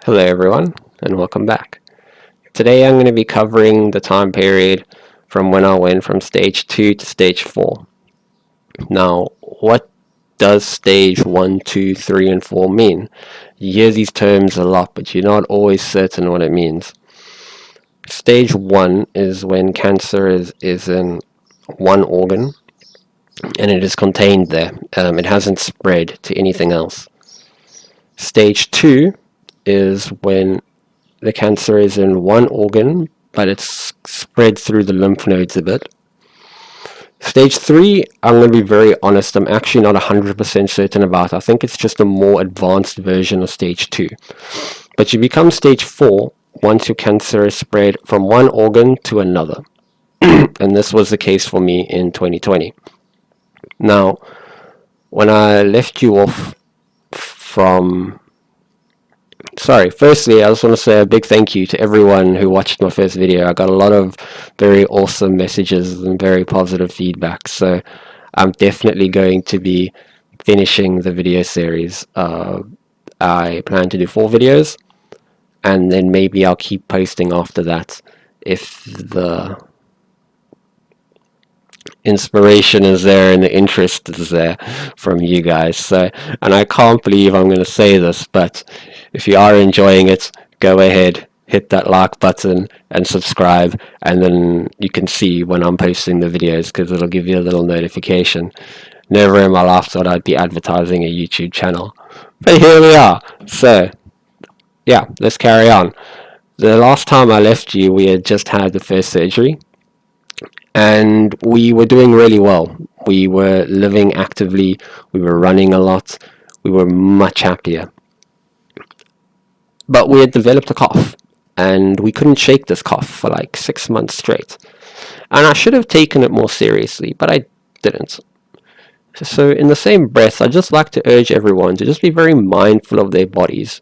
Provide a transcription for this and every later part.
Hello everyone and welcome back. Today I'm going to be covering the time period from when I went from stage 2 to stage 4. Now, what does stage 1, 2, 3 and 4 mean? You hear these terms a lot, but you're not always certain what it means. Stage 1 is when cancer is in one organ and it is contained there. It hasn't spread to anything else. Stage 2 is when the cancer is in one organ, but it's spread through the lymph nodes a bit. Stage 3, I'm going to be very honest, I'm actually not 100% certain about. I think it's just a more advanced version of stage 2. But you become stage 4 once your cancer is spread from one organ to another. And this was the case for me in 2020. Now, when I left you off from firstly, I just want to say a big thank you to everyone who watched my first video. I got a lot of very awesome messages and very positive feedback. So I'm definitely going to be finishing the video series. I plan to do 4 videos, and then maybe I'll keep posting after that if the inspiration is there and the interest is there from you guys. So, and I can't believe I'm going to say this, but if you are enjoying it, go ahead, hit that like button and subscribe, and then you can see when I'm posting the videos because it'll give you a little notification. Never in my life thought I'd be advertising a YouTube channel, but here we are. So yeah, let's carry on. The last time I left you, we had just had the first surgery, and we were doing really well. We were living actively, we were running a lot, we were much happier. But we had developed a cough, and we couldn't shake this cough for like 6 months straight. And I should have taken it more seriously, but I didn't. So in the same breath, I'd just like to urge everyone to just be very mindful of their bodies,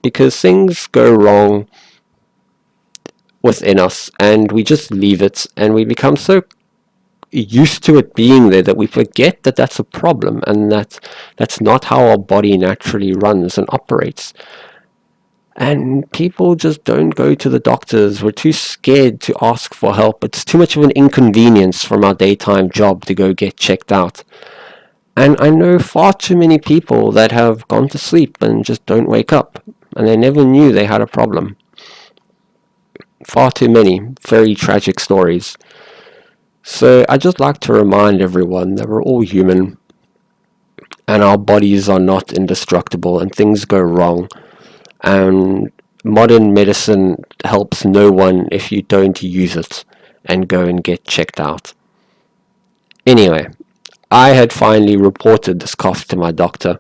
because things go wrong within us, and we just leave it, and we become so used to it being there that we forget that that's a problem, and that's not how our body naturally runs and operates. And people just don't go to the doctors. We're too scared to ask for help. It's too much of an inconvenience from our daytime job to go get checked out. And I know far too many people that have gone to sleep and just don't wake up, and they never knew they had a problem. Far too many very tragic stories. So I just like to remind everyone that we're all human, and our bodies are not indestructible, and things go wrong. And modern medicine helps no one if you don't use it and go and get checked out. Anyway, I had finally reported this cough to my doctor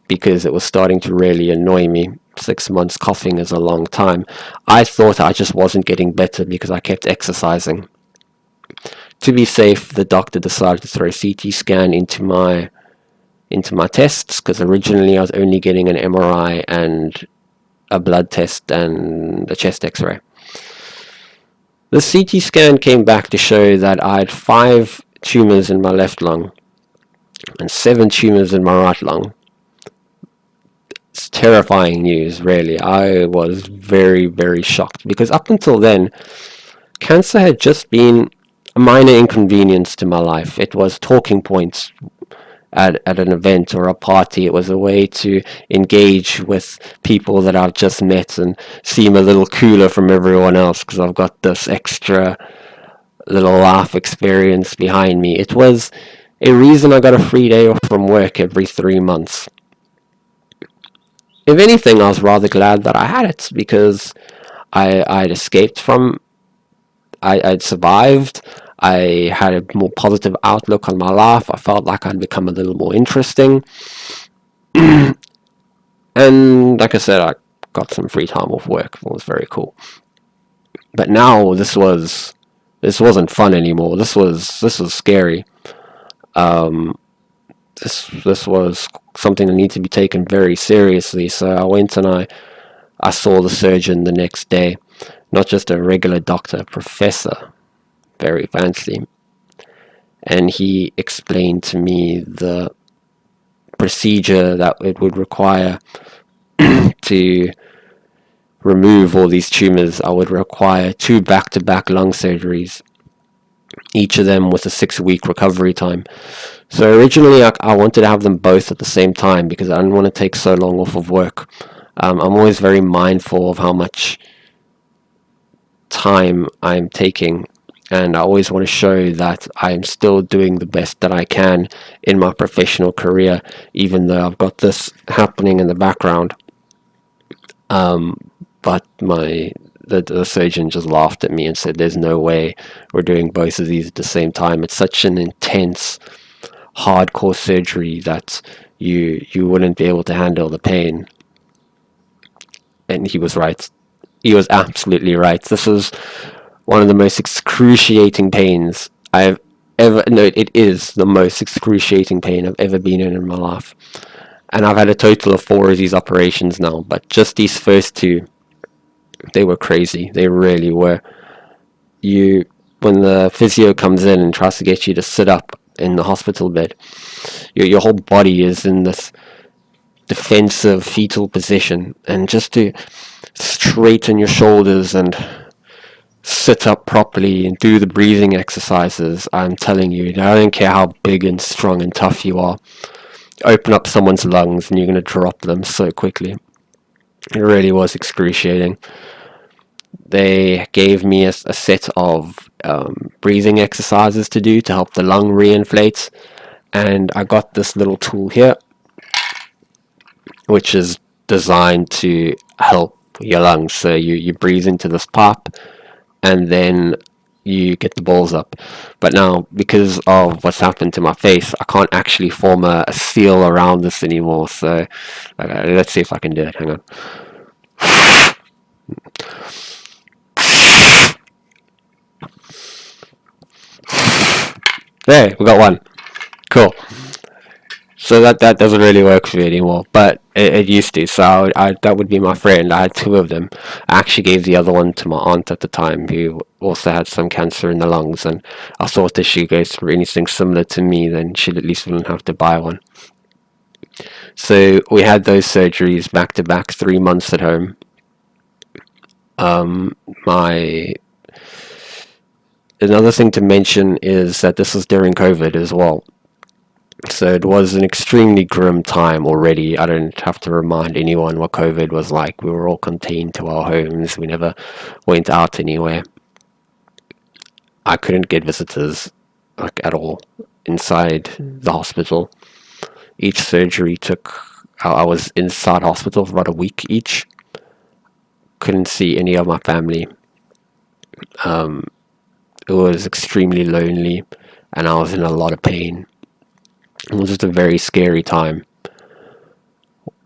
because it was starting to really annoy me. 6 months coughing is a long time. I thought I just wasn't getting better because I kept exercising. To be safe, the doctor decided to throw a CT scan into my tests, because originally I was only getting an MRI and a blood test and a chest x-ray. The CT scan came back to show that I had 5 tumors in my left lung and 7 tumors in my right lung. It's terrifying news, really. I was very, very shocked, because up until then, cancer had just been a minor inconvenience to my life. It was talking points at an event or a party. It was a way to engage with people that I've just met and seem a little cooler from everyone else because I've got this extra little life experience behind me. It was a reason I got a free day off from work every 3 months. If anything, I was rather glad that I had it, because I'd escaped from, I'd survived. I had a more positive outlook on my life. I felt like I'd become a little more interesting. And like I said, I got some free time off work. It was very cool. But now this wasn't fun anymore. This was scary. This was something that needed to be taken very seriously. So I went and I saw the surgeon the next day. Not just a regular doctor, a professor. Very fancy. And he explained to me the procedure that it would require to remove all these tumors, I would require 2 back-to-back lung surgeries, each of them with a 6-week recovery time. So originally I wanted to have them both at the same time because I didn't want to take so long off of work. I'm always very mindful of how much time I'm taking, and I always want to show that I'm still doing the best that I can in my professional career, even though I've got this happening in the background. But the surgeon just laughed at me and said, "There's no way we're doing both of these at the same time. It's such an intense, hardcore surgery that you wouldn't be able to handle the pain." And he was right. He was absolutely right. This is one of the most excruciating pains I've ever... No, it is the most excruciating pain I've ever been in my life. And I've had a total of 4 of these operations now, but just these first 2, they were crazy. They really were. When the physio comes in and tries to get you to sit up in the hospital bed, your whole body is in this defensive fetal position, and just to straighten your shoulders and sit up properly and do the breathing exercises, I'm telling you, I don't care how big and strong and tough you are, open up someone's lungs and you're going to drop them so quickly. It really was excruciating. They gave me a set of breathing exercises to do to help the lung reinflate, and I got this little tool here which is designed to help your lungs. So you breathe into this pipe and then you get the balls up. But now, because of what's happened to my face, I can't actually form a seal around this anymore. So let's see if I can do it. Hang on. There, we got one. Cool. So that doesn't really work for me anymore, but it used to. So that would be my friend. I had 2 of them. I actually gave the other one to my aunt at the time, who also had some cancer in the lungs, and I thought if she goes through anything similar to me, then she at least wouldn't have to buy one. So we had those surgeries back to back, 3 months at home. Another thing to mention is that this was during COVID as well. So it was an extremely grim time already. I don't have to remind anyone what COVID was like. We were all contained to our homes. We never went out anywhere. I couldn't get visitors at all inside the hospital. Each surgery I was inside hospital for about a week each. Couldn't see any of my family. It was extremely lonely, and I was in a lot of pain. It was just a very scary time.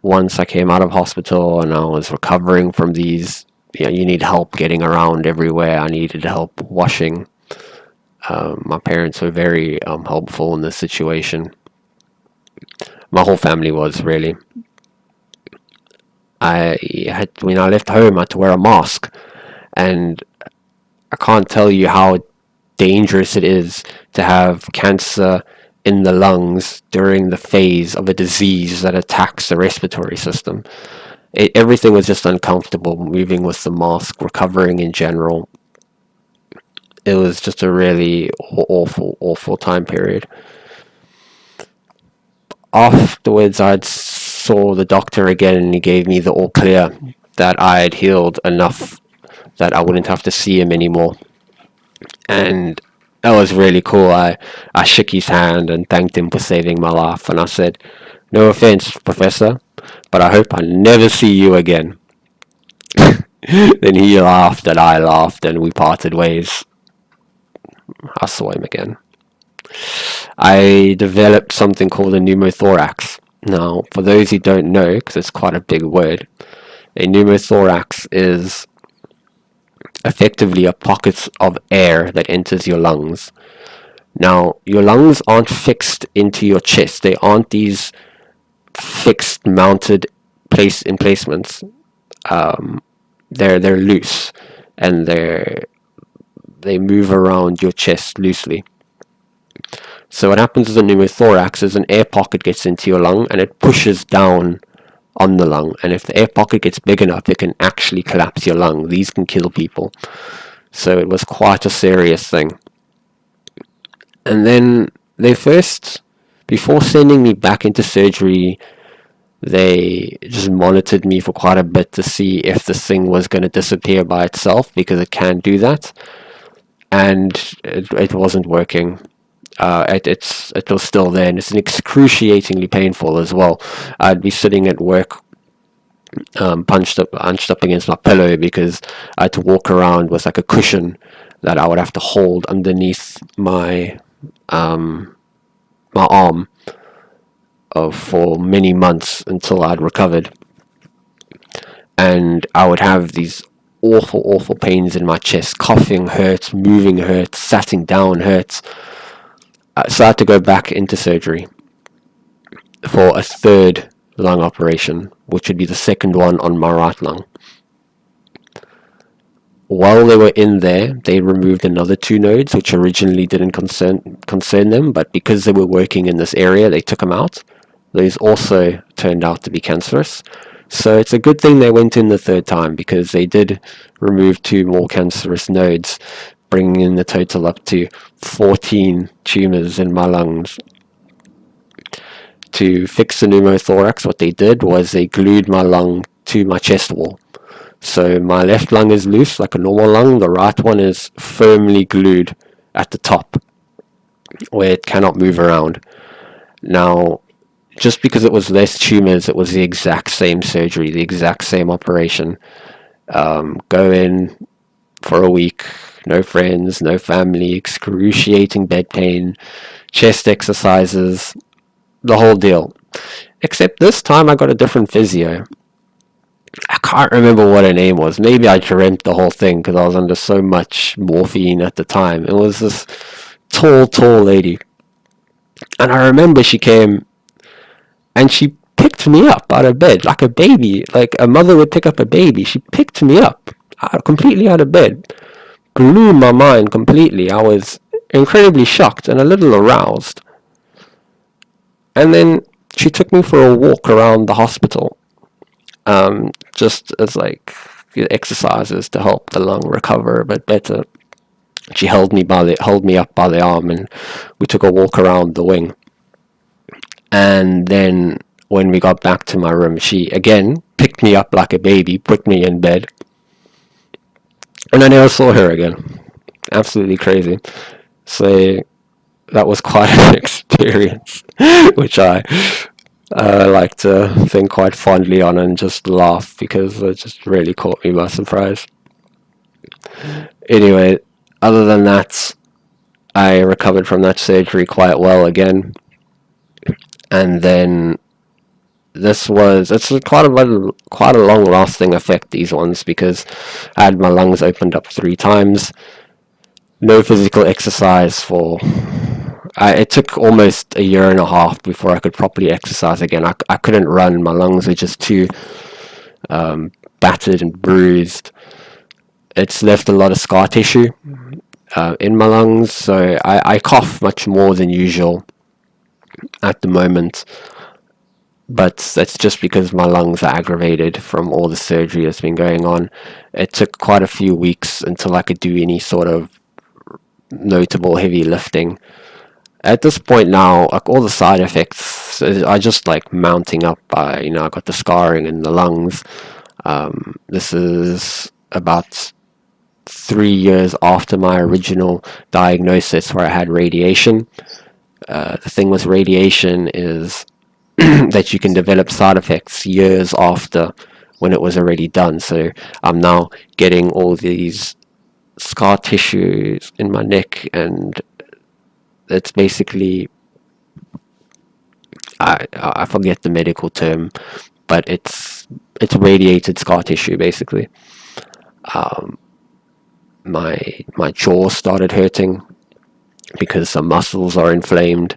Once I came out of hospital and I was recovering from these, you need help getting around everywhere. I needed help washing. My parents were very helpful in this situation. My whole family was, really. When I left home, I had to wear a mask, and I can't tell you how dangerous it is to have cancer in the lungs during the phase of a disease that attacks the respiratory system. Everything was just uncomfortable, moving with the mask, recovering in general. It was just a really awful time period. Afterwards, I saw the doctor again, and he gave me the all clear that I had healed enough that I wouldn't have to see him anymore. And that was really cool. I shook his hand and thanked him for saving my life, and I said, "No offense, Professor, but I hope I never see you again." Then he laughed and I laughed, and we parted ways. I saw him again. I developed something called a pneumothorax. Now, for those who don't know, because it's quite a big word, a pneumothorax is effectively a pocket of air that enters your lungs. Now, your lungs aren't fixed into your chest. They aren't these fixed, mounted emplacements. They're loose, and they move around your chest loosely. So what happens with a pneumothorax is an air pocket gets into your lung, and it pushes down on the lung, and if the air pocket gets big enough, it can actually collapse your lung. These can kill people. So it was quite a serious thing. And then they first, before sending me back into surgery, they just monitored me for quite a bit to see if this thing was going to disappear by itself, because it can do that. And it wasn't working. It was still there, and it's excruciatingly painful as well. I'd be sitting at work, hunched up against my pillow, because I had to walk around with like a cushion that I would have to hold underneath my my arm for many months until I'd recovered. And I would have these awful pains in my chest. Coughing hurts, moving hurts, sitting down hurts. So I had to go back into surgery for a third lung operation, which would be the second one on my right lung. While they were in there, they removed another 2 nodes, which originally didn't concern them, but because they were working in this area, they took them out. Those also turned out to be cancerous. So it's a good thing they went in the third time, because they did remove 2 more cancerous nodes, bringing in the total up to 14 tumors in my lungs. To fix the pneumothorax, what they did was they glued my lung to my chest wall. So my left lung is loose like a normal lung, the right one is firmly glued at the top, where it cannot move around. Now, just because it was less tumors, it was the exact same surgery, the exact same operation. Go in for a week, no friends, no family, excruciating bed pain, chest exercises, the whole deal. Except this time I got a different physio. I can't remember what her name was. Maybe I dreamt the whole thing because I was under so much morphine at the time. It was this tall lady. And I remember she came and she picked me up out of bed like a baby, like a mother would pick up a baby. She picked me up completely out of bed. Blew my mind completely. I was incredibly shocked and a little aroused. And then she took me for a walk around the hospital, just as like exercises to help the lung recover a bit better. She held me up by the arm, and we took a walk around the wing. And then when we got back to my room, she again picked me up like a baby, put me in bed, and I never saw her again. Absolutely crazy. So that was quite an experience, which I like to think quite fondly on and just laugh, because it just really caught me by surprise. Anyway, other than that, I recovered from that surgery quite well again. And then it's quite a long-lasting effect, these ones, because I had my lungs opened up 3 times. No physical exercise it took almost a year and a half before I could properly exercise again. I couldn't run. My lungs were just too battered and bruised. It's left a lot of scar tissue in my lungs, so I cough much more than usual at the moment. But that's just because my lungs are aggravated from all the surgery that's been going on. It took quite a few weeks until I could do any sort of notable heavy lifting. At this point now, like, all the side effects are just like mounting up. I got the scarring in the lungs. This is about 3 years after my original diagnosis, where I had radiation. The thing with radiation is that you can develop side effects years after when it was already done. So I'm now getting all these scar tissues in my neck, and it's basically, I forget the medical term, but it's radiated scar tissue basically. My jaw started hurting because some muscles are inflamed.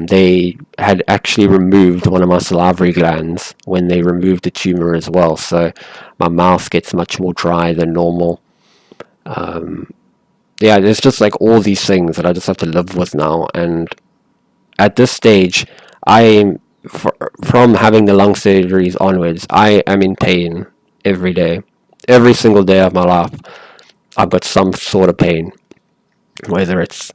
They had actually removed one of my salivary glands when they removed the tumor as well, so my mouth gets much more dry than normal. Yeah, there's just like all these things that I just have to live with now, and at this stage, I from having the lung surgeries onwards, I am in pain every day. Every single day of my life, I've got some sort of pain. Whether it's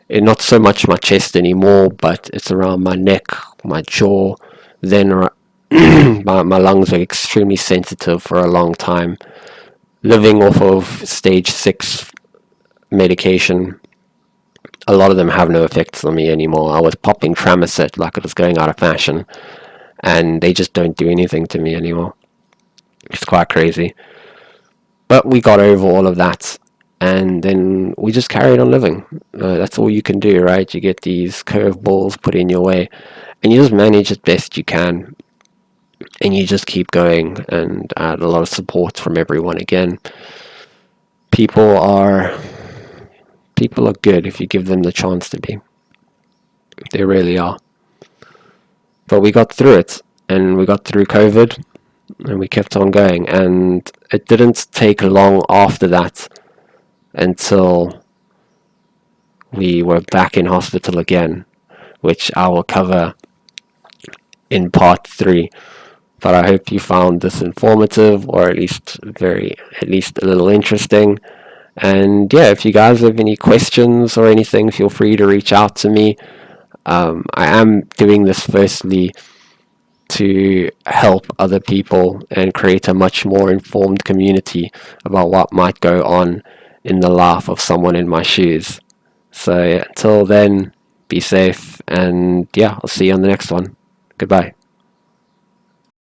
not so much my chest anymore, but it's around my neck, my jaw. Then my lungs were extremely sensitive for a long time. Living off of stage 6 medication, a lot of them have no effects on me anymore. I was popping Tramoset like it was going out of fashion, and they just don't do anything to me anymore. It's quite crazy. But we got over all of that, and then we just carried on living. That's all you can do, right? You get these curveballs put in your way, and you just manage as best you can, and you just keep going. And I had a lot of support from everyone again. People are people are good if you give them the chance to be. They really are. But we got through it, and we got through COVID, and we kept on going. And it didn't take long after that until we were back in hospital again, which I will cover in part 3. But I hope you found this informative, or at least a little interesting. And yeah, if you guys have any questions or anything, feel free to reach out to me. I am doing this firstly to help other people and create a much more informed community about what might go on in the life of someone in my shoes. So until then, be safe, and yeah, I'll see you on the next one. Goodbye.